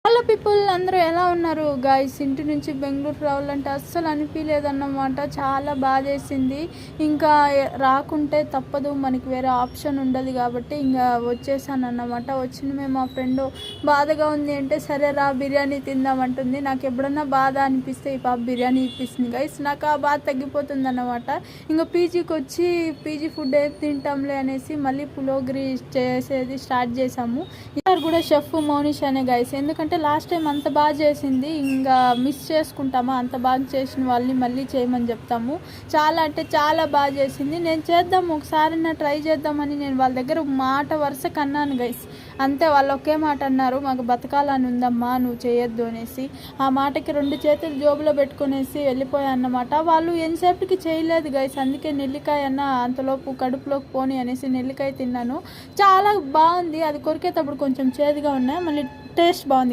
Hello people, అందరూ ఎలా ఉన్నారు గాయస్? ఇంటి నుంచి బెంగళూరు రావాలంటే అస్సలు అనిపించలేదన్నమాట. చాలా బాధేసింది. ఇంకా రాకుంటే తప్పదు, మనకి వేరే ఆప్షన్ ఉండదు కాబట్టి ఇంకా వచ్చేసాను అన్నమాట. వచ్చిన మేము మా ఫ్రెండ్ బాధగా ఉంది అంటే సరే రా బిర్యానీ తిందామంటుంది. నాకు ఎప్పుడన్నా బాధ అనిపిస్తే ఈ పాప బిర్యానీ ఇప్పిస్తుంది గైస్. నాకు ఆ బాధ తగ్గిపోతుంది అన్నమాట. ఇంకా పీజీకి వచ్చి పీజీ ఫుడ్ ఏం తింటాంలే అనేసి మళ్ళీ పులోగిరి చేసేది స్టార్ట్ చేసాము. ఇక్కడ కూడా షెఫ్ మౌనిష్ అనే గైస్. ఎందుకంటే లాస్ట్ టైం అంత బాగా చేసింది, ఇంకా మిస్ చేసుకుంటామా? అంత బాగా చేసిన వాళ్ళని మళ్ళీ చేయమని చెప్తాము. చాలా అంటే చాలా బాగా చేసింది. నేను చేద్దాం ఒకసారి ట్రై చేద్దామని నేను వాళ్ళ దగ్గర మాట వరుసకు అన్నాను గైస్. అంతే, వాళ్ళు ఒకే మాట అన్నారు, మాకు బతకాలని ఉందమ్మా, నువ్వు చేయొద్దు అనేసి. ఆ మాటకి 2 చేతులు జోబులో పెట్టుకునేసి వెళ్ళిపోయా అన్నమాట. వాళ్ళు ఎంతసేపటికి చేయలేదు గైస్. అందుకే నెల్లికాయ అన్న అంతలోపు కడుపులోకి పోని అనేసి నెల్లికాయ తిన్నాను. చాలా బాగుంది. అది కొరికేటప్పుడు కొంచెం చేదుగా ఉన్నాయి, మళ్ళీ టేస్ట్ బాగుంది.